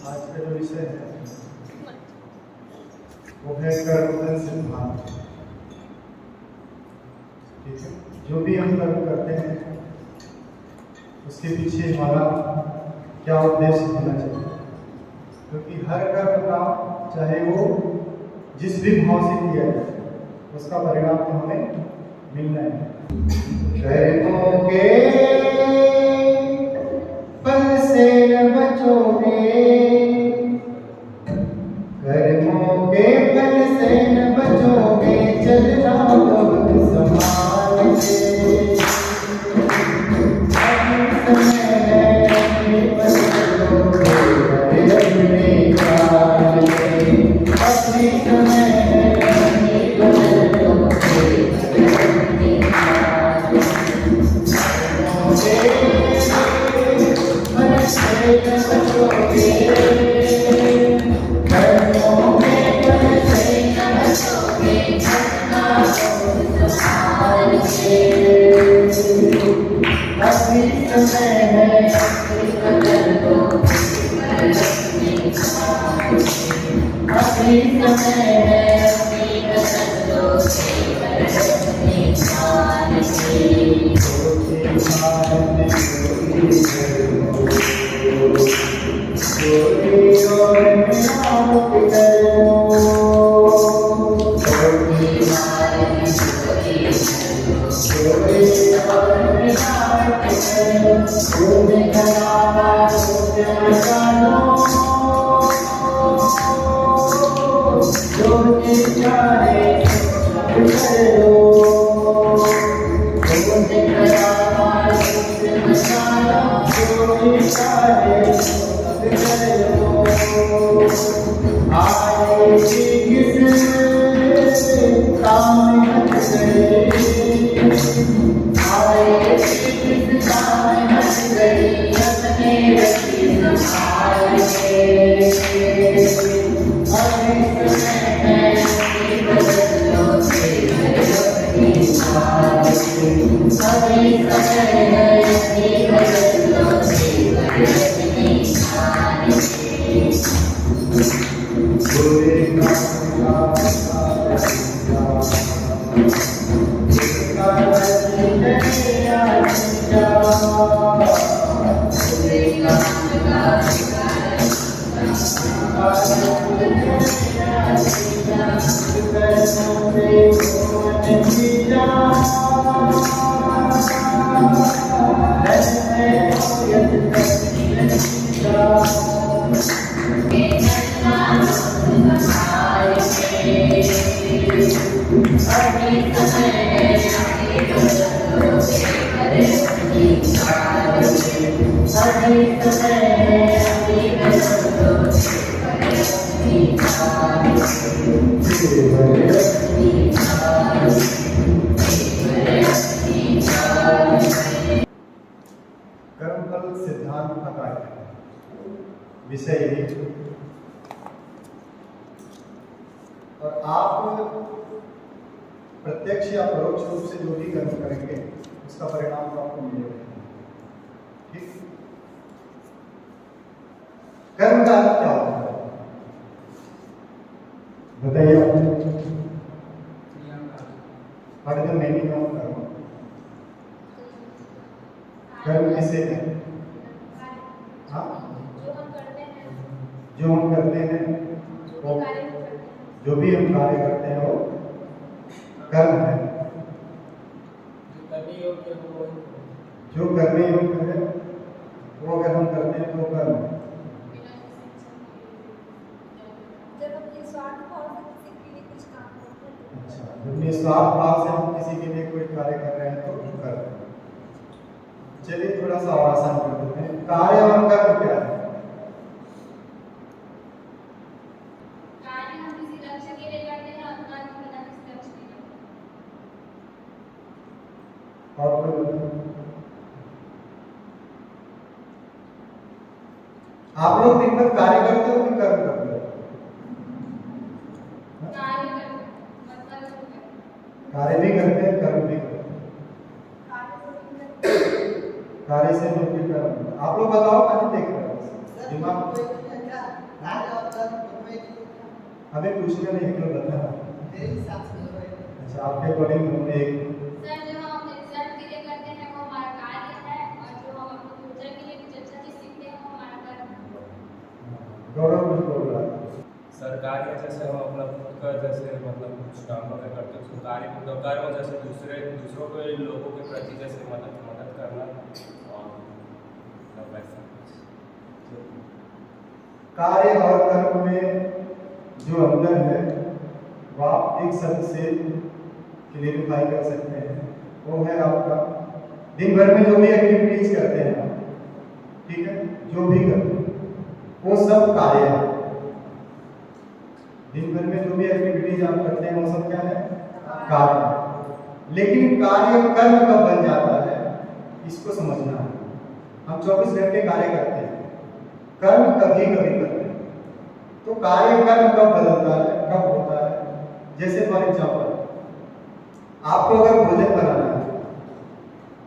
आज का जो विषय है वो है कर्म सिद्धांत। ठीक है, जो भी हम कर्म करते हैं उसके पीछे हमारा क्या उद्देश्य होना चाहिए, क्योंकि हर कर्म का चाहे वो जिस भी भाव से किया जाए उसका परिणाम तो हमें मिलना है। कर्मों के फल से न बचोगे, कर्मों के फल से न बचोगे, चलना बहुत संभाल के। समय है अपने काल में, अपनी समय है कर्मफल सिद्धांत का कार्यक्रम विषय है। और आप प्रत्यक्ष या परोक्ष रूप से जो भी कर्म करेंगे उसका परिणाम तो आपको मिलेगा। ठीक, कर्म का अर्थ क्या होता है बताइए आप। What is the meaning of कर्म? कर्म किसे है? हाँ, जो हम करते हैं वो, जो भी हम कार्य करते हैं वो कर्म है। जो करने योग्य है वो अगर हम करते हैं तो कर्म है। थोड़ा सा और आसान कर देते हैं। कार्य और कर्म क्या है? कार्य हम किसी लक्ष्य के लिए करते हैं और कर्म बिना किसी लक्ष्य के लिए। और कोई बताए? आप लोग दिन भर कार्य करते हो कि कर्म करते हो? कार्य करते हैं, मतलब कार्य भी करते हैं, कर्म भी करते हैं। कार्य से मिलकर कर्म। आप लोग बताओ, कहाँ देख रहे हो दिमाग? हमें पूछना नहीं, एक लोग बता। अच्छा, आपके अकॉर्डिंग हमने एक सर जो हम रिजल्ट के लिए करते हैं वो हमारा कार्य है, और जो हम अपने फ्यूचर के लिए कुछ अच्छा चीज सीखते हैं वो हमारा कर्म है। गौरव कुछ बोल रहा था। सरकारी जैसे हम अपना खुद का जैसे मतलब कुछ काम वगैरह करते हैं उसको कार्य मतलब कर्म जैसे दूसरों के लोगों के प्रति जैसे मदद करना और मतलब वैसा कार्य और कर्म में जो अंतर है वो आप एक शब्द से क्लेरिफाई कर सकते हैं। वो है आपका दिन भर में जो भी एक्टिविटीज करते हैं आप, ठीक है, जो भी करते हैं वो सब कार्य है। दिन भर में जो भी एक्टिविटीज आप करते हैं वो सब क्या है? कार्य है। लेकिन कार्य कर्म कब बन जाता है इसको समझना है। हम 24 घंटे कार्य करते हैं, कर्म कभी कभी करते हैं। तो कार्य कर्म कब बदलता है, कब होता है? जैसे फॉर एग्जाम्पल आपको अगर भोजन बनाना है,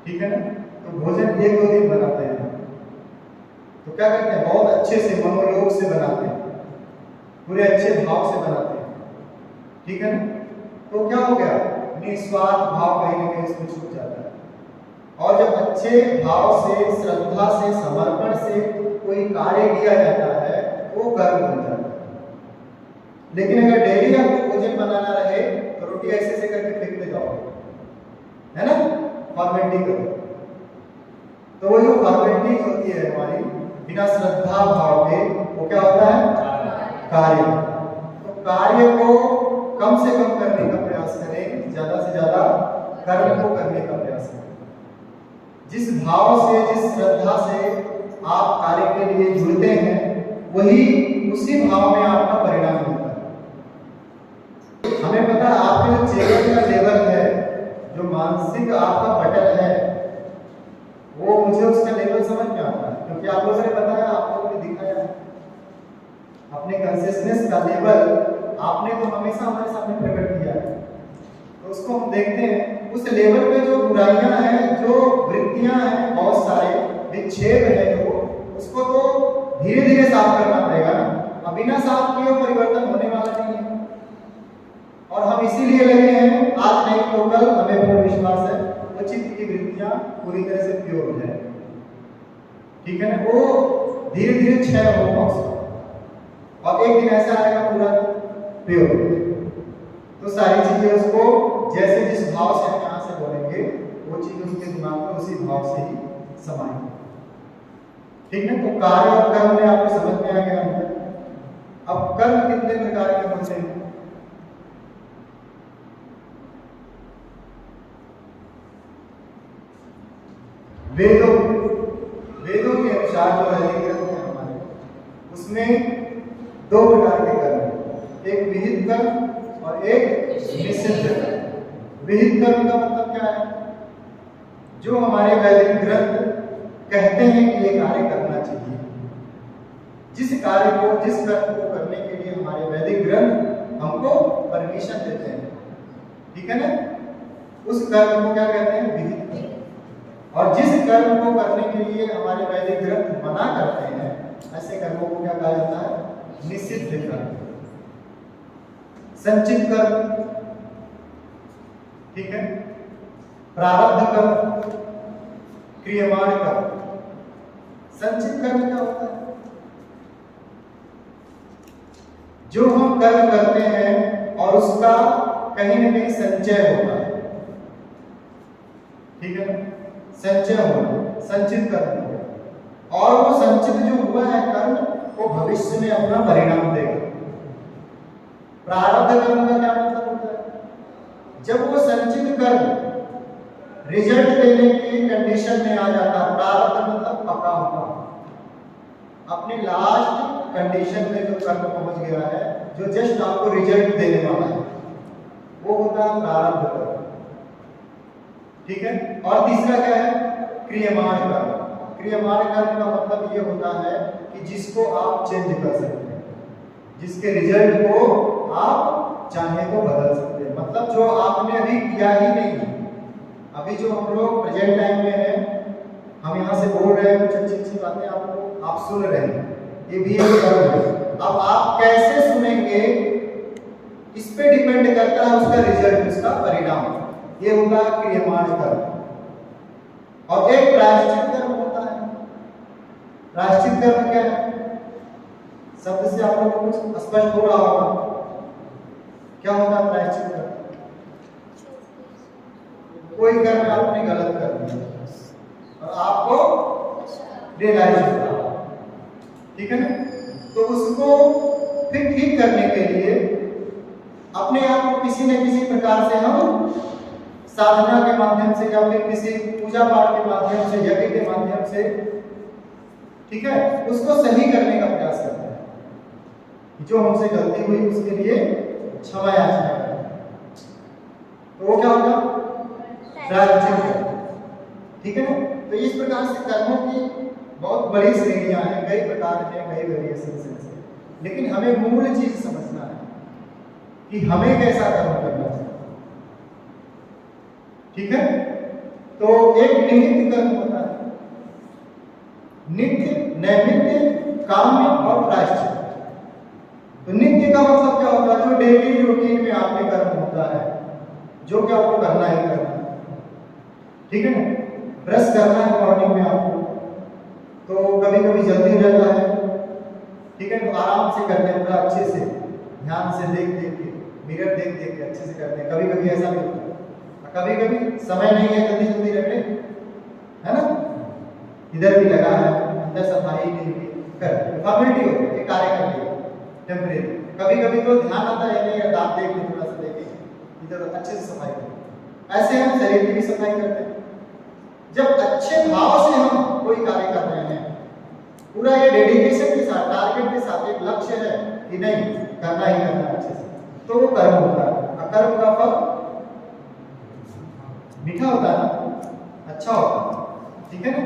ठीक है ना, तो भोजन 1-2 दिन बनाते हैं तो क्या करते हैं? बहुत अच्छे से मनोयोग से बनाते हैं, पूरे अच्छे भाव से बनाते हैं, ठीक है ना। तो क्या हो गया? निस्वार्थ भाव कहीं ना कहीं इसमें छूट जाता है। और जब अच्छे भाव से, श्रद्धा से, समर्पण से कोई कार्य किया जाता है वो कर्म बन जाता है। लेकिन अगर डेली आपको भोजन बनाना रहे तो रोटी ऐसे ऐसे करके फेंकते जाओ, है ना, फॉर्मेलिटी करो। तो वो जो फॉर्मेलिटी होती है हमारी बिना श्रद्धा भाव के, वो क्या होता है? कार्य। तो कार्य को कम से कम करने का प्रयास करें, ज्यादा से ज्यादा कर्म को करने का प्रयास करें। जिस भाव से, जिस श्रद्धा से आप कार्य के लिए जुड़ते हैं वही उसी भाव में आपका परिणाम मिलता है। हमें पता है आपके जो चेहरे का लेवल है, जो मानसिक आपका पटल है, वो मुझे उसका लेवल समझ में आता है, क्योंकि आप लोगों ने बताया, आप लोगों ने दिखाया है अपने कॉन्शियसनेस का लेवल आपने तो हमेशा हमारे सामने प्रकट किया है। तो उसको हम देखते हैं, उस लेवल पे जो बुराइयां हैं, जो वृत्तियां हैं, बहुत सारे विक्षेप है, जो उसको तो धीरे धीरे साफ करना पड़ेगा ना। अब बिना साफ किए परिवर्तन होने वाला नहीं है। और हम इसीलिए लगे हैं, आज नहीं तो कल हमें पूर्ण विश्वास है वो चित्त की वृत्तियां पूरी तरह से प्योर हो जाए, ठीक है ना। वो धीरे धीरे क्षय होगा उसका, और एक दिन ऐसा आएगा पूरा प्योर। तो सारी चीजें उसको जैसे जिस भाव से हम यहाँ से बोलेंगे वो चीज उसके दिमाग में उसी भाव से ही समाएंगे, ठीक है। तो कार्य और कर्म में आपको समझ में आ गया। अब कर्म कितने प्रकार के होते हैं? वेदों के अनुसार जो वैदिक ग्रंथ है हमारे, उसमें 2 प्रकार के कर्म हैं, एक विहित कर्म और एक निषिद्ध कर्म। विहित कर्म का मतलब क्या है? जो हमारे वैदिक ग्रंथ कहते हैं कि ये कार्य करना चाहिए, जिस कार्य को, जिस कर्म को करने के लिए हमारे वैदिक ग्रंथ हमको परमिशन देते हैं, ठीक है ना, उस कर्म को क्या कहते हैं? विहित कर्म। और जिस कर्म को करने के लिए हमारे वैदिक ग्रंथ मना करते हैं, ऐसे कर्मों को क्या कहा जाता है? निषिद्ध कर्म। संचित कर्म, ठीक है, प्रारब्ध कर्म, क्रियमाण कर्म। संचित कर्म क्या होता है? जो हम कर्म करते हैं और उसका कहीं ना कहीं संचय होता है, ठीक है ना, संचय होना, संचित कर्म हो। और वो संचित जो हुआ है कर्म वो भविष्य में अपना परिणाम देगा। प्रारब्ध कर्म का क्या मतलब होता है? जब वो संचित कर्म रिजल्ट देने के एक कंडीशन में आ जाता है, प्रारब्ध मतलब पका हुआ, अपने लास्ट कंडीशन में जो कर्म पहुंच गया है, जो जस्ट आपको रिजल्ट देने वाला है, वो होता है प्रारब्ध कर्म। ठीक है। और तीसरा क्या है? क्रियमाण कर्म। क्रियमाण कर्म का मतलब ये होता है कि जिसको आप चेंज कर सकते हैं, जिसके रिजल्ट को आप चाहे तो बदल सकते हैं। मतलब जो आपने अभी किया ही नहीं है, अभी जो हम लोग प्रेजेंट टाइम में हैं, हम यहाँ से बोल रहे हैं, कुछ अच्छी अच्छी बातें आपको आप सुन रहे हैं, ये भी एक कर्म है। अब आप कैसे सुनेंगे इस पे डिपेंड करता है उसका रिजल्ट, उसका परिणाम। ये होता है क्रियमाण कर्म। और एक प्रायश्चित कर्म होता है। प्रायश्चित कर्म क्या है? शब्द से आप लोगों को कुछ स्पष्ट हो रहा होगा। क्या होता है प्रायश्चित कर्म? कोई कर्म आपने गलत कर दिया और आपको रियलाइज हुआ, ठीक है ना? तो उसको फिर ठीक करने के लिए अपने आप को किसी न किसी प्रकार से हम साधना के माध्यम से या फिर किसी पूजा पाठ के माध्यम से, यज्ञ के माध्यम से, ठीक है, उसको सही करने का प्रयास करते हैं। जो हमसे गलती हुई उसके लिए क्षमा याचना करें। तो वो क्या होगा? प्रायश्चित। ठीक है ना? तो इस प्रकार से कर्मों की बहुत बड़ी श्रेणियां हैं, कई प्रकार हैं, कई वेरिएशंस हैं, लेकिन हमें मूल चीज समझना है कि हमें कैसा कर्म करना चाहिए। ठीक है। तो एक निमित्त कर्म होता है, नित्य, नैमित्य, काम्य और प्रायश्चित। तो नित्य का मतलब क्या होता है? जो डेली रूटीन में आपके कर्म होता है, जो कि आपको करना ही करना है। ठीक है ना? ब्रश करना है मॉर्निंग में आपको, तो कभी कभी जल्दी हो जाता है, ठीक है, तो आराम से करते हैं, पूरा अच्छे से ध्यान से देख देख के, मिरर देख देख के अच्छे से करते हैं। कभी कभी ऐसा भी होता है, कभी कभी समय नहीं है, जल्दी जल्दी कर ले, है ना, इधर भी लगा है, अंदर सफाई नहीं हुई, कर फॉर्मेलिटी हो गई, कार्य कर लिया टेम्परेरी। कभी कभी तो ध्यान आता है नहीं, दांत देख ले, थोड़ा सा देखे, इधर अच्छे से सफाई करें। ऐसे हम शरीर की भी सफाई करते हैं। जब अच्छे भाव से हम कोई कार्य कर रहे हैं, पूरा ये डेडिकेशन के साथ, टारगेट के साथ, एक लक्ष्य है कि नहीं करना ही करना अच्छे से, तो वो कर्म होता है। अकर्म का फल मीठा होता है ना, अच्छा होता है। ठीक है ना?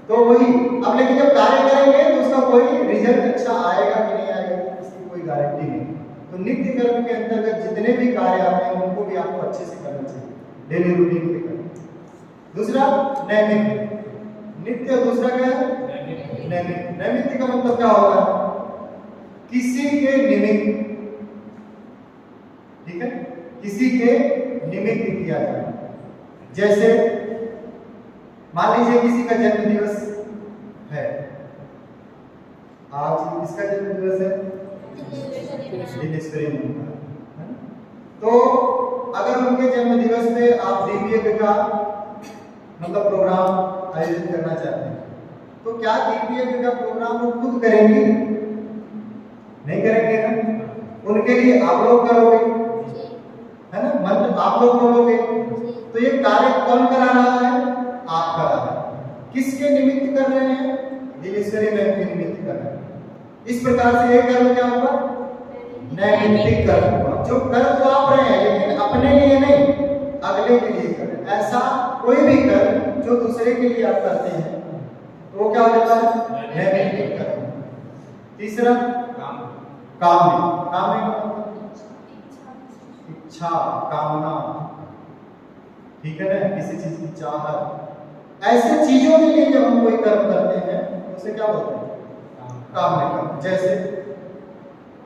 तो वही, अब लेकिन जब कार्य करेंगे तो उसका कोई रिजल्ट अच्छा आएगा कि नहीं आएगा, इसकी कोई गारंटी नहीं। तो नित्य कर्म के अंतर्गत जितने भी कार्य आते हैं उनको भी आपको अच्छे से करना चाहिए, डेली रूटीन पे करना। दूसरा नैमित्य, नित्य, दूसरा क्या है? नैमित्य। नैमित्य का मतलब क्या होगा? किसी के निमित्त, ठीक है, किसी के निमित्त किया जाए। जैसे मान लीजिए किसी का जन्म दिवस है, आज किसका जन्म दिवस है? दिनेश्वरी जी का। तो अगर उनके जन्म दिवस पे आप दीपयज्ञ का मतलब प्रोग्राम आयोजित करना चाहते हैं, तो क्या दीपयज्ञ का प्रोग्राम वो खुद करेंगी? नहीं करेंगे ना, उनके लिए आप लोग करोगे, है ना, मंत्र आप लोग बोलोगे। तो ये कार्य कौन करा रहा है? आप करा रहे हैं। किसके निमित्त कर रहे हैं? दिनेश्वरी मैम के निमित्त कर रहे हैं। इस प्रकार से ये कर्म क्या होगा? नैमित्तिक कर्म हुआ। जो कर्म तो आप रहे हैं लेकिन अपने लिए नहीं, अगले के लिए कर रहे हैं। ऐसा कोई भी कर्म जो दूसरे के लिए आप करते हैं तो वो क्या हो जाता है? नैमित्तिक कर्म। तीसरा काम्य। काम्य इच्छा, कामना, ठीक है ना, किसी चीज की चाहत। ऐसे चीजों के लिए जब हम कोई कर्म करते हैं तो उसे क्या बोलते हैं? काम्य कर्म। जैसे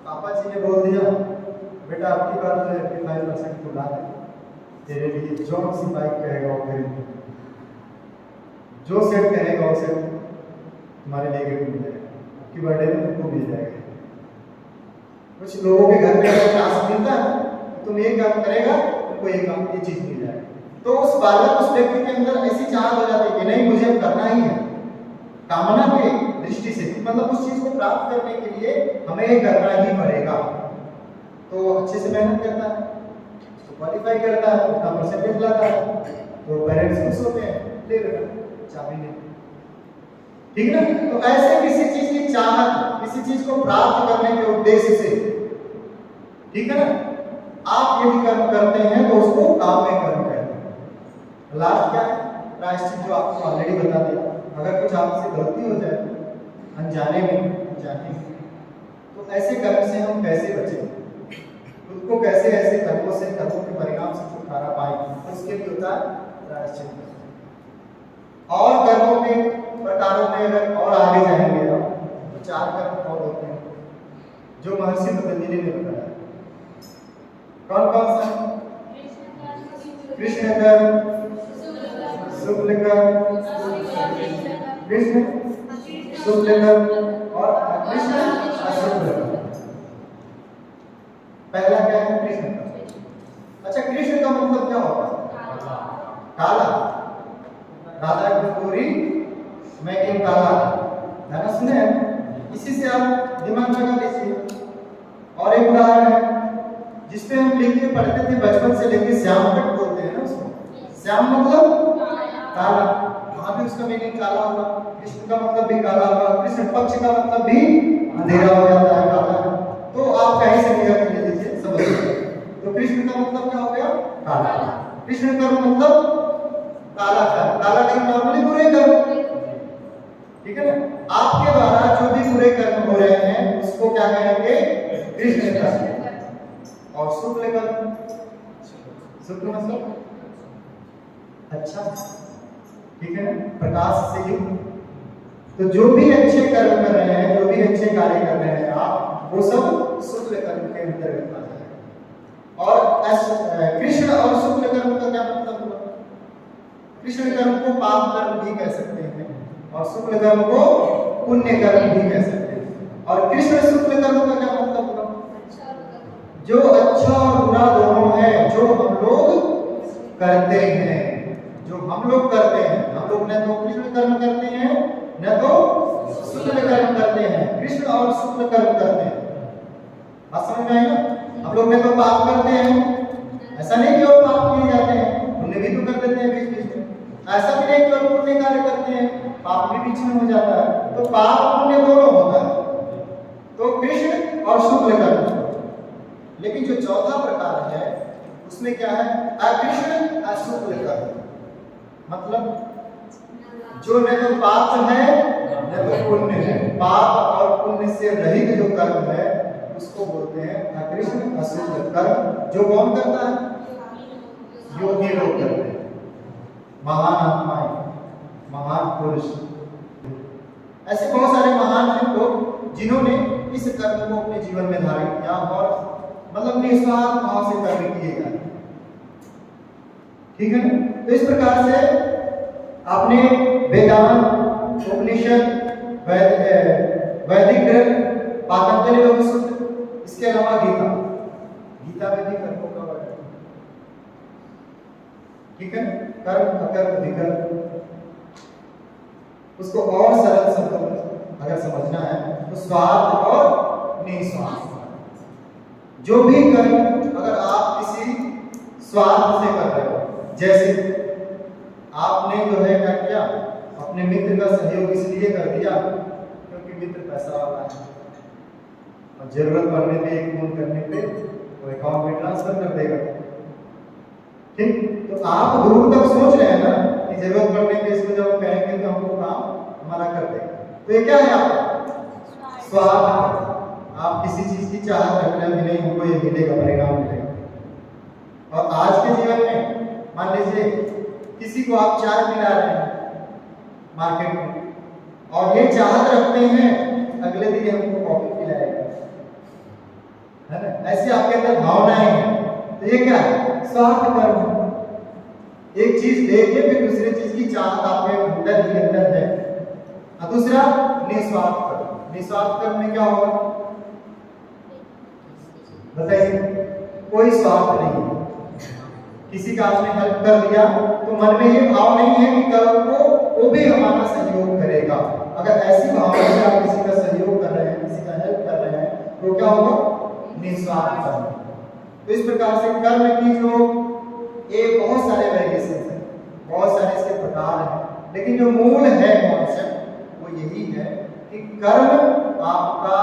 पापा जी ने बोल दिया, बेटा आपकी बात जो है 55% तो ला दे, तेरे लिए जो सी बाइक कहेगा वो खरीद, जो सेट कहेगा वो सेट तुम्हारे लिए गिफ्ट मिल जाएगा, आपकी बर्थडे में तुमको मिल जाएगा। कुछ लोगों के घर में अगर टास्क मिलता है तुम ये काम करेगा, तुमको ये चीज मिल जाएगी। तो उस बालक, उस व्यक्ति के अंदर ऐसी चाहत हो जाती है कि नहीं मुझे करना ही है, कामना के दृष्टि से, मतलब उस चीज को प्राप्त करने के लिए हमें ये करना ही पड़ेगा। तो अच्छे से मेहनत करता है, उसको क्वालिफाई करता है, अपना परसेंटेज लाता है, तो पेरेंट्स खुश होते हैं, ले बेटा चाबी ले। ठीक है ना? तो ऐसे किसी चीज की चाहत, किसी चीज को प्राप्त करने के उद्देश्य से, ठीक है ना, आप यदि कर्म करते हैं तो उसको काम में कर्म कहते हैं। लास्ट क्या है? प्रायश्चित, जो आपको ऑलरेडी बता दिया। अगर कुछ आपसे गलती हो जाए अनजाने में, जाने में, तो ऐसे कर्म से हम कैसे बचें, खुद को कैसे ऐसे कर्मों से, कर्मों के परिणाम से छुटकारा पाएं, तो उसके लिए होता है प्रायश्चित। और कर्मों के प्रकारों में अगर और आगे जाएंगे तो 4 कर्म और होते हैं जो महर्षि पतंजलि ने बताया। कौन कौन सा? कृष्ण कर्म, शुक्ल कर्म, कृष्ण शुक्ल कर्म और कृष्ण अशुक्ल कर्म। पहला क्या है? कृष्ण कर्म। अच्छा, कृष्ण का मतलब क्या होता है? काला। राधा की गोरी, मैं क्यों काला, गाना सुने हैं? इसी से आप दिमाग लगा लीजिए। और एक उदाहरण है जिसपे हम लिख के पढ़ते थे बचपन से लेके, श्याम तक बोलते हैं ना उसको। श्याम मतलब काला, वहां भी उसका मीनिंग काला होगा। कृष्ण का मतलब भी काला होगा। कृष्ण पक्ष का मतलब भी अंधेरा हो जाता है, काला। तो आप कहीं से भी ले लीजिए, समझ लीजिए। तो कृष्ण का मतलब क्या हो गया? काला। कृष्ण का मतलब काला कर्म। काला कर्म नॉर्मली बुरे कर्म, ठीक है ना? आपके द्वारा जो भी बुरे कर्म हो रहे हैं उसको क्या कहेंगे? कृष्ण कर्म। और शुक्ल कर्म, शुक्ल मतलब अच्छा, ठीक है ना, प्रकाश से युक्त। तो जो भी अच्छे कर्म कर रहे हैं, जो भी अच्छे कार्य कर रहे हैं आप, वो सब शुक्ल कर्म के अंतर्गत आता है। और कृष्ण और शुक्ल कर्म का क्या मतलब हुआ? कृष्ण कर्म को पाप कर्म भी कह सकते हैं और शुक्ल कर्म को पुण्य कर्म भी कह सकते हैं। और कृष्ण शुक्ल कर्म का क्या मतलब हुआ? जो अच्छा और बुरा दोनों है, जो हम लोग करते हैं, जो हम लोग करते हैं। हम लोग न तो कृष्ण कर्म करते हैं न तो शुक्ल कर्म करते हैं, कृष्ण और शुक्ल कर्म करते हैं। बात समझ में आई ना? हम लोग न तो पाप करते हैं, ऐसा नहीं कि और पाप किए जाते हैं, पुण्य भी तो कर देते हैं बीच बीच में। ऐसा भी नहीं कि और पुण्य कार्य करते हैं, पाप भी बीच में हो जाता है। तो पाप पुण्य दोनों होता है। तो कृष्ण और शुक्ल कर्म। लेकिन जो चौथा प्रकार है उसमें क्या है? अकृष्ण अशुक्ल कर्म। मतलब जो न तो पाप है न तो पुण्य है, पाप और पुण्य से रहित जो कर्म है उसको बोलते हैं अकृष्ण अशुक्ल कर्म। जो कौन करता है? योगी लोग करते हैं, महान आत्माएं, महान पुरुष। ऐसे बहुत सारे महान हैं लोग जिन्होंने इस कर्म को अपने जीवन में धारण किया और मतलब निस्वार्थ भाव से कर्म किए गए, ठीक है ना? तो इस प्रकार से आपने वेदांत, उपनिषद, वैदिक ग्रंथ, पातंजलि योग सूत्र, इसके अलावा गीता में भी कर्मों का वर्णन, ठीक है? कर्म अकर्म विकर्म, उसको और सरल शब्दों में अगर समझना है तो स्वार्थ और निस्वार्थ। जो भी कर्म अगर आप किसी स्वार्थ से कर रहे हो, जैसे आपने जो है क्या किया, अपने मित्र का सहयोग इसलिए कर दिया क्योंकि मित्र पैसा वाला है और जरूरत पड़ने पे एक फोन करने पे वो अकाउंट में ट्रांसफर कर देगा, ठीक? तो आप दूर तक सोच रहे हैं ना कि जरूरत पड़ने पे इसको जब कहेंगे तो हमको काम हमारा कर देगा। तो ये क्या है? आपका स्वार्थ। आप किसी चीज की चाहत रख रहे हैं कि नहीं हमको ये मिलेगा, परिणाम मिलेगा। और आज के जीवन में मान लीजिए किसी को आप चाय पिला रहे हैं मार्केट में और ये चाहत रखते हैं अगले दिन हमको कॉफी पिलाएगा, है ना? ऐसी आपके अंदर भावनाएं हैं। तो ये क्या है? स्वार्थ कर्म। एक चीज देके फिर दूसरी चीज की चाहत आपके अंदर ही अंदर है। और दूसरा निस्वार्थ कर्म। निस्वार्थ कर्म में क्या होगा बताइए? कोई स्वार्थ नहीं है। किसी का आपने हेल्प कर दिया तो मन में ये भाव नहीं है कि कल को वो भी हमारा सहयोग करेगा। अगर ऐसी भावना से आप किसी का सहयोग कर रहे हैं, किसी का हेल्प कर रहे हैं, तो क्या होगा? निस्वार्थ कर्म। तो इस प्रकार से कर्म की जो ये बहुत सारे वेरिएशन हैं, बहुत सारे इसके प्रकार हैं। लेकिन जो मूल है कॉन्सेप्ट वो यही है कि कर्म आपका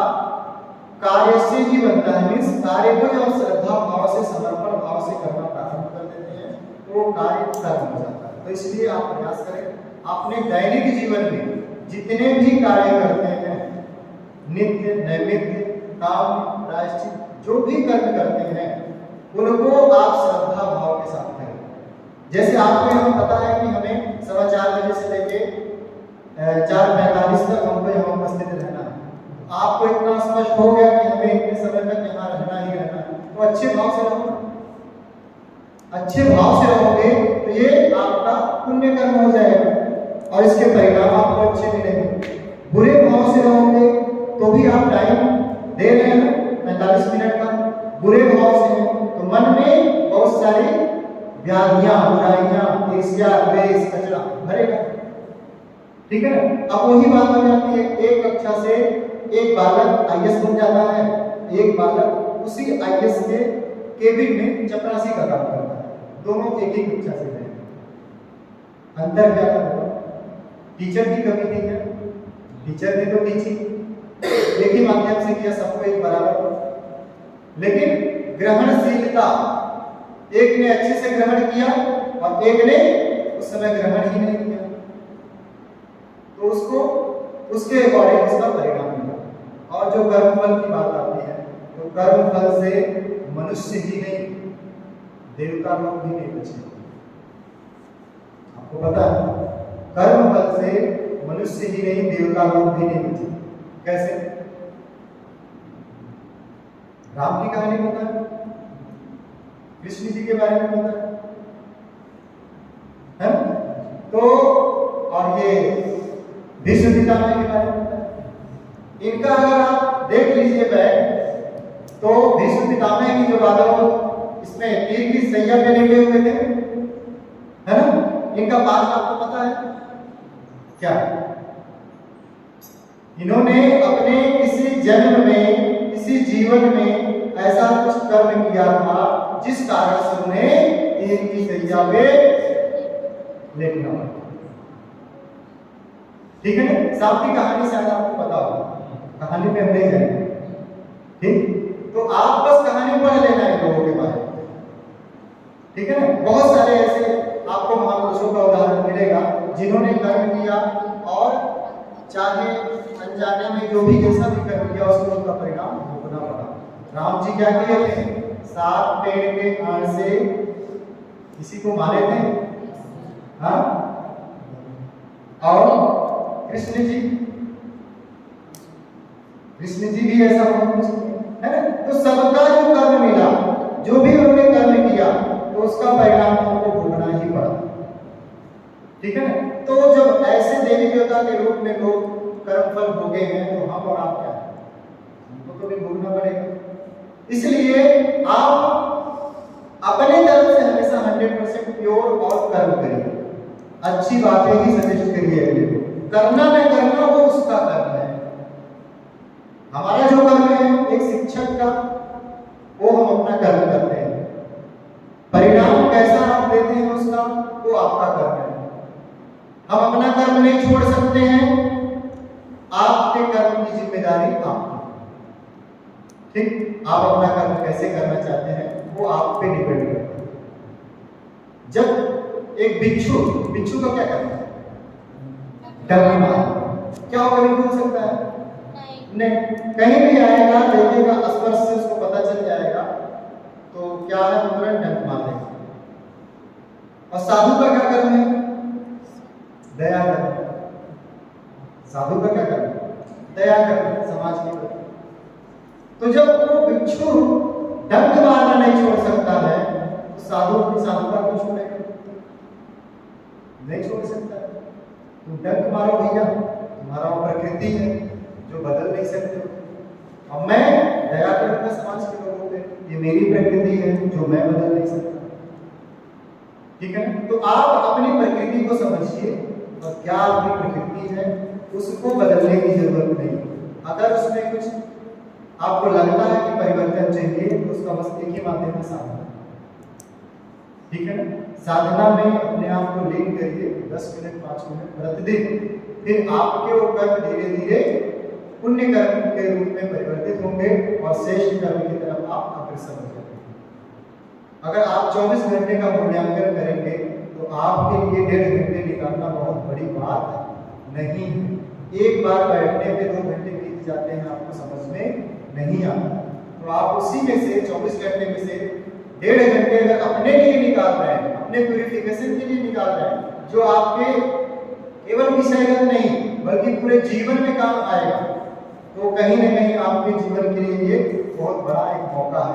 कार्य से ही बनता है। मीन्स कार्य को जब श्रद्धा भाव से, समर्पण भाव से करना प्रारंभ कर देते हैं तो वो कार्य कर्म हो जाता है। तो इसलिए आप प्रयास करें अपने दैनिक जीवन में जितने भी कार्य करते हैं, नित्य नैमित्य काम प्रायश्चित जो भी कर्म करते हैं उनको आप श्रद्धा भाव के साथ करें। जैसे आपको हम पता है कि हमें 4:15 बजे से लेके 4:45 तक हमको यहाँ उपस्थित रहना है। आपको इतना स्पष्ट हो गया कि हमें इतने समय तक यहाँ रहना ही रहना है, तो अच्छे भाव से रहो। अच्छे भाव से रहोगे तो ये आपका पुण्य कर्म हो जाएगा और इसके परिणाम आपको अच्छे मिलेंगे। बुरे भाव से रहोगे तो भी आप टाइम दे रहे हैं ना 45 मिनट का, बुरे भाव से तो मन में बहुत सारी व्याधियां, बुराइयां, ईर्ष्या, द्वेष, कचरा भरेगा। ठीक है ना। अब वही बात हो जाती है, एक कक्षा से एक बालक आईएएस बन जाता है, एक बालक उसी आईएएस के केबिन में चपरासी का काम करता है, दोनों एक ही कक्षा से हैं। अंतर क्या होगा? टीचर की कमी थी क्या? टीचर ने तो टीचिंग एक ही माध्यम से किया, सबको एक बराबर, लेकिन ग्रहणशीलता एक ने अच्छे से ग्रहण किया और एक ने उस समय ग्रहण ही नहीं किया, तो उसको उसके अकॉर्डिंग उसका परिणाम मिला। और जो कर्मफल की बात आती है तो कर्मफल से मनुष्य ही नहीं देवता लोग भी नहीं बचे। आपको पता है कर्मफल से मनुष्य ही नहीं देवता लोग भी नहीं बचे। कैसे? राम की कहानी पता है, कृष्ण जी के बारे में पता है तो, और ये भीष्म पितामह के बारे में पता है। इनका अगर आप देख लीजिए बैग तो भीष्म पितामह की जो बात है इसमें तीर की सैया पे लेटे हुए थे, है ना। इनका पास आपको पता है क्या? इन्होंने अपने किसी जन्म में, किसी जीवन में ऐसा कुछ कर्म किया था जिस कारण से उन्हें तीर की सैया पे लेटना पड़ा। ठीक है ना। सांप की कहानी शायद आपको पता होगा, कहानी पे हम नहीं जाएंगे, ठीक। तो आप बस कहानी पढ़ लेना है लोगों के बारे में, ठीक है ना। बहुत सारे ऐसे आपको महापुरुषों का उदाहरण मिलेगा जिन्होंने कर्म किया और चाहे अनजाने में जो भी जैसा भी कर्म किया उसको उसका परिणाम भोगना पड़ा। राम जी क्या किए थे? 7 पेड़ के आड़ से किसी को मारे थे, हाँ। और कृष्ण जी भी ऐसा बहुत कुछ है ना। तो सबका जो कर्म मिला, जो भी उन्होंने कर्म किया तो उसका परिणाम उनको भोगना ही पड़ा। ठीक है ना। तो जब ऐसे देवी देवता के रूप में लोग कर्मफल भोगे हैं तो हम और आप क्या है? हमको तो भी भोगना पड़ेगा। इसलिए आप अपने तरफ से हमेशा 100% प्योर और कर्म करिए, अच्छी बातें ही सजेस्ट करिए अगले को। करना न करना वो उसका कर्म है। हमारा जो कर्म है एक शिक्षक का, वो हम अपना कर्म करते हैं, परिणाम कैसा आप देते हैं उसका वो आपका कर्म है। हम अपना कर्म नहीं छोड़ सकते हैं, आपके कर्म की जिम्मेदारी आपकी। ठीक। आप अपना कर्म कैसे करना चाहते हैं वो आप पे डिपेंड करता है। जब एक बिच्छू का क्या करना है? डंक मारना। क्या वो कभी बोल सकता है? नहीं। कहीं भी आएगा देखेगा, स्पर्श से उसको पता चल जाएगा तो क्या है, तुरंत डंक मार देगा। और साधु का क्या कर्म है? दया करना। साधु का क्या करना? दया करना समाज के प्रति। तो जब वो बिच्छू डंक मारना नहीं छोड़ सकता है तो साधु अपनी साधुता क्यों छोड़ेगा? नहीं छोड़ सकता। तुम डंक मारो भैया, तुम्हारा वो प्रकृति है जो बदल नहीं सकते। अब मैं दया करूंगा समाज के लोगों पे, ये मेरी प्रकृति है जो मैं बदल नहीं सकता। ठीक है। तो आप अपनी प्रकृति को समझिए और क्या आपकी प्रकृति है उसको बदलने की जरूरत नहीं। अगर उसमें कुछ आपको लगता है कि परिवर्तन चाहिए तो उसका बस एक ही माध्यम है, साधना। ठीक है ना। साधना में अपने आप को लीन करिए, 10 मिनट 5 मिनट प्रतिदिन, फिर आपके वो कर्म धीरे धीरे पुण्य कर्म के रूप में परिवर्तित होंगे और श्रेष्ठ कर्म की तरफ आप अग्रसर हो जाएंगे। अगर आप 24 घंटे का मूल्यांकन करेंगे तो आपके लिए 1.5 घंटे निकालना बहुत बड़ी बात नहीं है। एक बार बैठने पे 2 घंटे बीत जाते हैं, आपको समझ में नहीं आता। तो आप उसी में से 24 घंटे में से 1.5 घंटे अगर अपने लिए निकाल रहे हैं, अपने प्यूरिफिकेशन के लिए निकाल रहे हैं, जो आपके केवल विषयगत नहीं बल्कि पूरे जीवन में काम आएगा, तो कहीं न कहीं आपके जीवन के लिए ये बहुत बड़ा एक मौका है,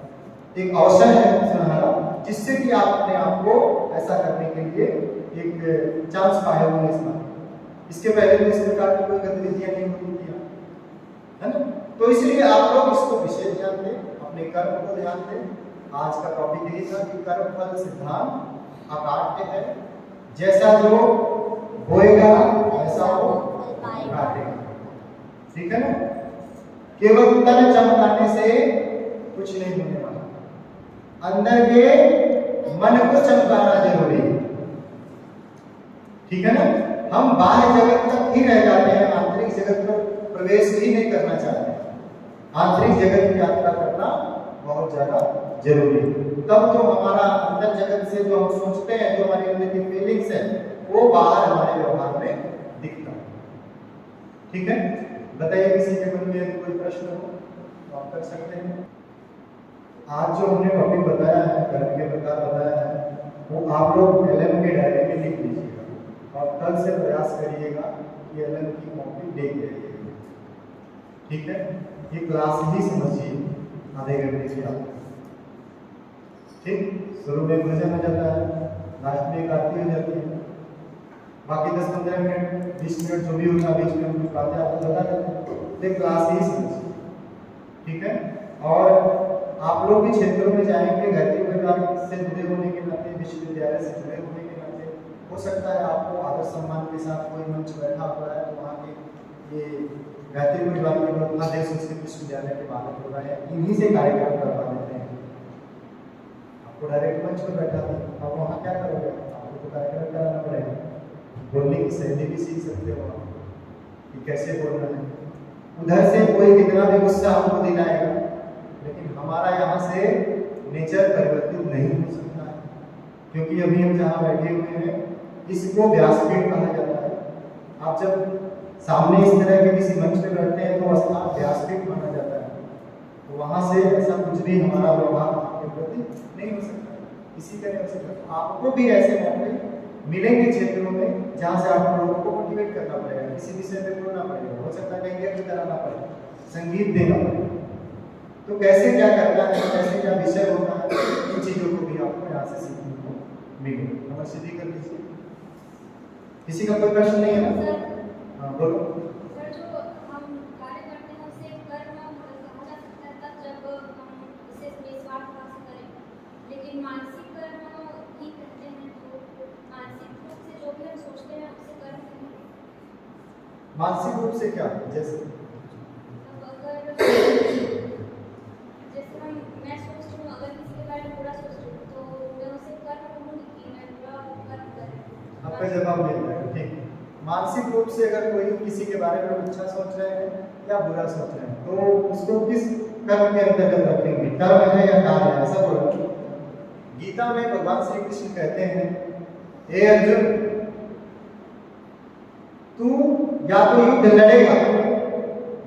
एक अवसर है सुनहरा, जिससे कि आप अपने आप को ऐसा करने के लिए एक चांस पाए हुए इस बार। इसके पहले तो इस प्रकार की कोई गतिविधियां नहीं होती थी, है ना? तो इसलिए आप लोग इसको विशेष ध्यान दें, अपने कर्म को ध्यान दें। आज का टॉपिक यही था कि कर्म फल सिद्धांत अकाट्य है, जैसा जो बोएगा वैसा वो काटेगा। ठीक है ना? केवल तन चमकाने से कुछ नहीं होने वाला, अंदर के मन को चमकाना जरूरी है। ठीक है ना? हम बाह्य जगत तक ही रह जाते हैं, आंतरिक जगत पर प्रवेश ही नहीं करना चाहते। आंतरिक जगत की यात्रा करना बहुत ज्यादा जरूरी है, तब तो हमारा अंदर जगत से जो हम सोचते हैं, जो हमारे अंदर की फीलिंग्स है, वो बाहर हमारे व्यवहार में दिखता है। ठीक है? बताइए, किसी के मन में यदि कोई प्रश्न हो तो आप कर सकते हैं। आज जो हमने टॉपिक बताया है, कर्म के प्रकार बताया है, वो आप लोग एलएम के डायरी में लिख लीजिएगा और कल से प्रयास करिएगा कि एलएम की कॉपी देख लीजिएगा। ठीक है? ये क्लास ही समझिए आधे घंटे की आप। ठीक, शुरू में भजन हो जाता है, लास्ट में एक आरती हो जाती है, बाकी 10-15 मिनट 20 मिनट जो भी होगा 20 मिनट कुछ बातें आपको बता देते हैं। ये क्लास ही समझिए। ठीक है? और आप लोग भी क्षेत्रों में जाएंगे, घर के परिवार से जुड़े होने के नाते, विश्वविद्यालय से जुड़े होने के नाते, हो सकता है आपको आदर सम्मान के साथ कोई मंच बैठा हुआ है, तो वहाँ के ये गायत्री परिवार के लोग महादेव संस्कृत विश्वविद्यालय के बालक हो रहे हैं, इन्हीं से कार्यक्रम करवा देते हैं। आपको डायरेक्ट मंच पर बैठा था, आप वहाँ क्या करोगे? आपको तो कार्यक्रम कराना पड़ेगा, बोलने की शैली भी सीख सकते हो आप कि कैसे बोलना है। उधर से कोई कितना भी गुस्सा हमको दिलाएगा, लेकिन हमारा यहाँ से नेचर परिवर्तित नहीं हो सकता है, क्योंकि अभी हम जहाँ बैठे हुए हैं इसको व्यासपीठ कहा जाता है। आप जब सामने इस तरह के किसी मंच पे बैठते हैं तो स्थान व्यासपीठ माना जाता है, तो वहाँ से ऐसा कुछ भी हमारा व्यवहार आपके प्रति नहीं हो सकता, इसी तरह से आपको भी ऐसे मौके मिलेंगे क्षेत्रों में जहाँ से आप लोगों को मोटिवेट करना पड़ेगा, किसी विषय पे बोलना पड़ेगा, हो सकता है कहीं भी कराना पड़ेगा, संगीत देना पड़ेगा। तो कैसे क्या करना है, कैसे क्या विषय होना है, इन चीज़ों को भी आपको यहाँ से सीखने को मिलेगा। नंबर सीधी कर लीजिए। किसी का कोई प्रश्न नहीं है ना? हाँ बोलो। सर, जो हम कार्य करते हैं उसे कर्म कहा जा सकता है तब जब हम उसे निस्वार्थ भाव से करें, लेकिन मानसिक कर्म ही कहते हैं, तो मानसिक रूप से जो भी हम सोचते हैं उसे कर्म कहेंगे। मानसिक रूप से क्या? जैसे जैसे मैं सोच रही हूँ, अगर किसी के बारे में बुरा सोच रही हूँ तो मैं उसे कर्म कहूँगी कि मैं बुरा कर्म करें। आपका जवाब मिल जाएगा। ठीक, मानसिक रूप से अगर कोई किसी के बारे में अच्छा सोच रहे हैं या बुरा सोच रहे हैं, तो उसको किस कर्म के अंतर्गत रखेंगे? कर्म है या कार्य है, ऐसा बोलो। गीता में भगवान श्री कृष्ण कहते हैं, हे अर्जुन, तू या तो युद्ध लड़ेगा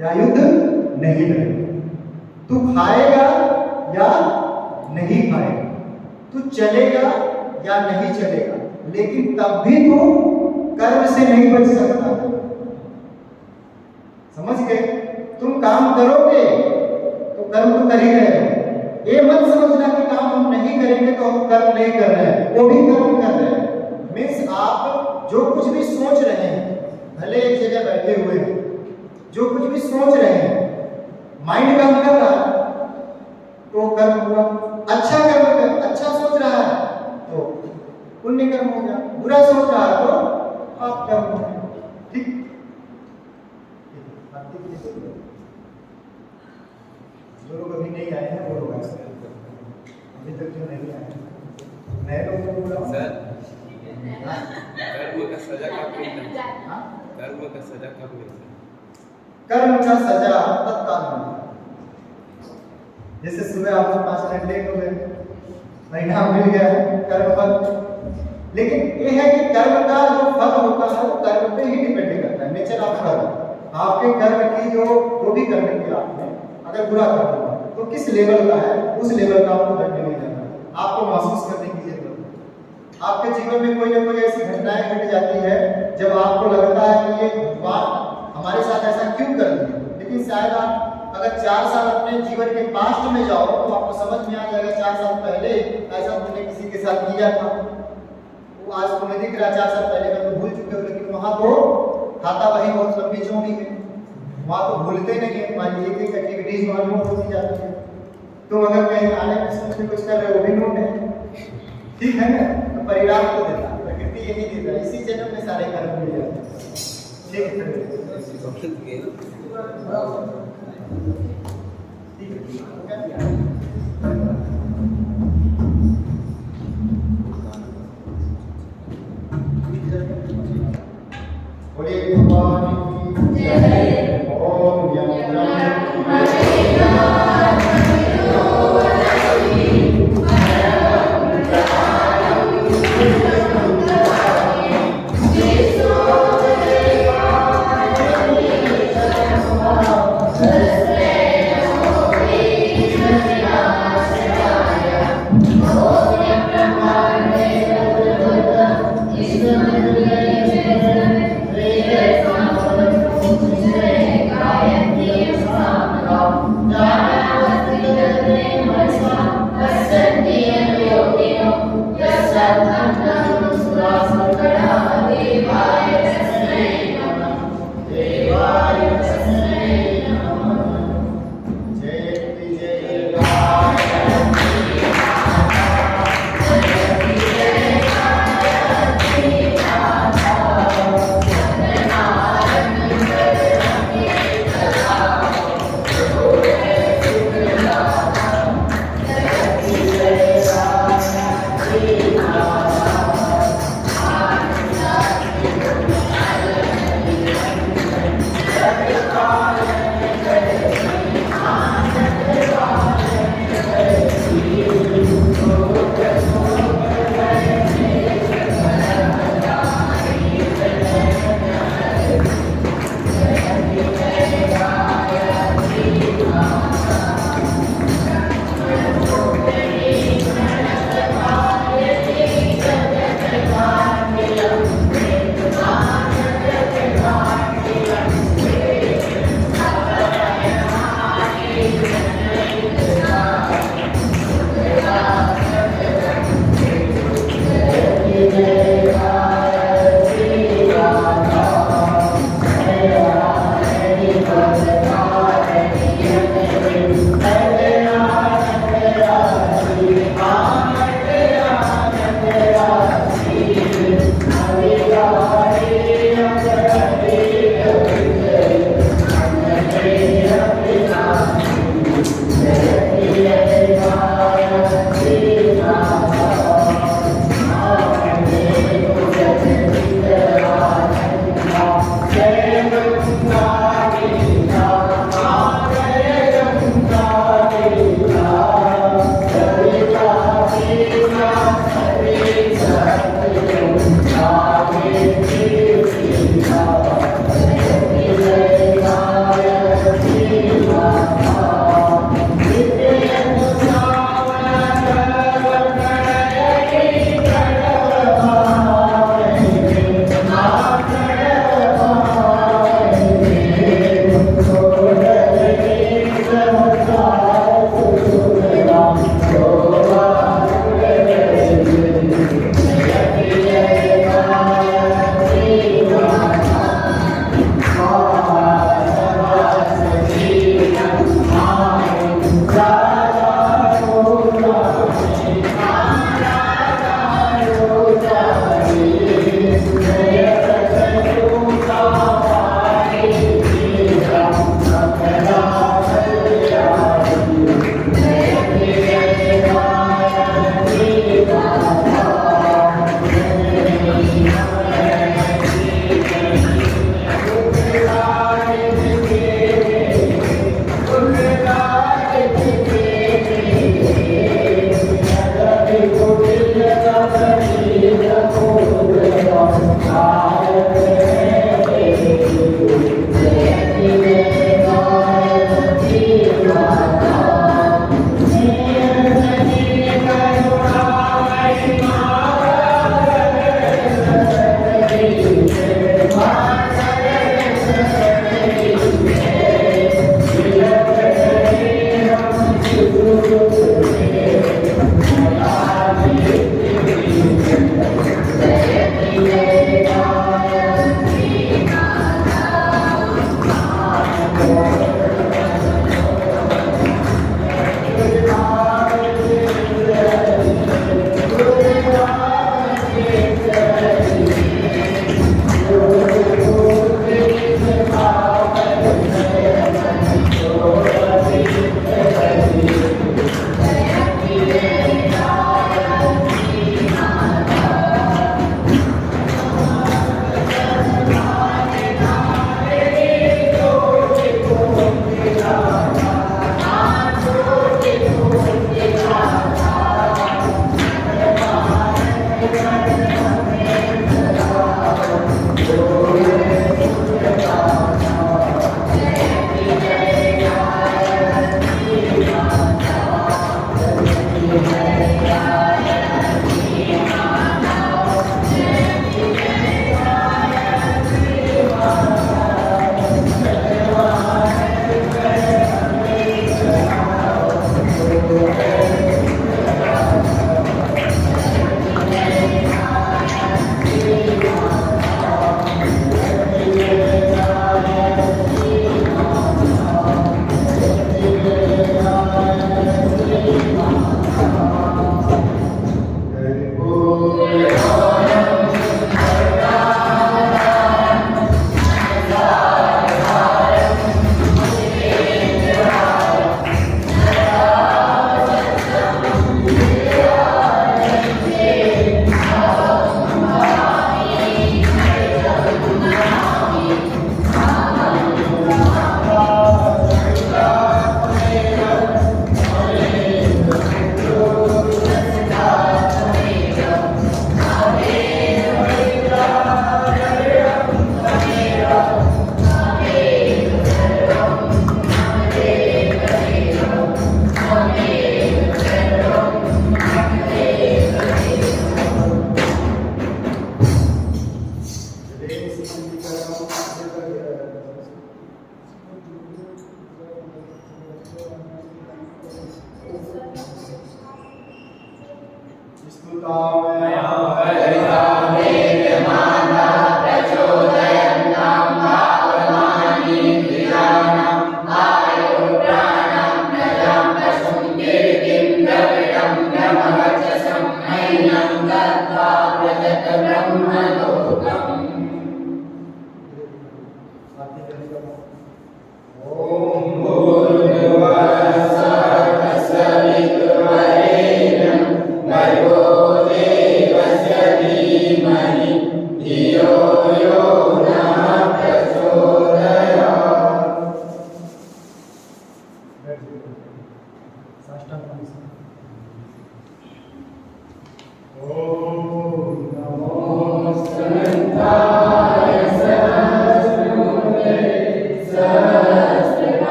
या युद्ध नहीं लड़ेगा, तू खाएगा या नहीं खाएगा, तू चलेगा या नहीं चलेगा, लेकिन तब भी तू कर्म से नहीं बच सकता। समझ गए? तुम काम करोगे तो कर्म तो कर ही रहे हो। ये मत समझना कि काम हम नहीं करेंगे तो हम कर्म नहीं कर रहे हैं, वो भी कर्म कर रहे हैं। मीन्स आप जो कुछ भी सोच रहे हैं, भले एक जगह बैठे हुए हैं, जो कुछ भी सोच रहे हैं, माइंड काम कर रहा है तो कर्म हुआ। अच्छा कर्म कर, अच्छा सोच रहा है तो पुण्य कर्म हो गया, बुरा सोच रहा है तो पाप कर्म हो गया। ठीक, जो लोग अभी नहीं आए हैं वो लोग अभी तक जो नहीं आए हैं, नए लोगों को बुलाओ। सर का सजा कब मिलता है? हाँ? कर्म का सजा कब मिलता है? कर्म का सजा तत्काल मिलता है। जैसे सुबह आप लोग 5 मिनट लेट हो गए, परिणाम मिल गया कर्म फल। लेकिन ये है कि कर्म का जो फल होता है वो कर्म पे ही डिपेंड करता है, नेचर ऑफ कर्म। आपके कर्म की जो भी करने की आपने अगर बुरा कर्म है तो किस लेवल का है, उस लेवल का आपको दंड मिल जाता है। आपको महसूस करने की जरूरत है। आपके जीवन में कोई ना कोई ऐसी घटनाएं घट जाती है जब आपको लगता है कि ये भगवान हमारे साथ ऐसा क्यों कर दिया। लेकिन शायद आप अगर 4 साल अपने जीवन के पास्ट में जाओ तो आपको समझ में आ जाएगा 4 साल पहले ऐसा तुमने किसी के साथ किया था। वो आज तुम्हें दिख रहा 4 साल पहले का तो भूल चुके हो, लेकिन वहां तो खाता वही बहुत लंबी चौड़ी है, वहां तो भूलते नहीं है। हमारी एक एक एक्टिविटीज वहां नोट होती जाती है। तो अगर कहीं आने में सोचते कुछ कर रहे हो भी नोट है, ठीक है ना। तो परिणाम तो देता है, प्रकृति यही देता है, इसी जन्म में सारे कर्म मिल जाते हैं। ठीक है, बोलिए भगवान की जय। ओम Yes.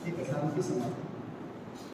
ठीक है, शांति समाप्त।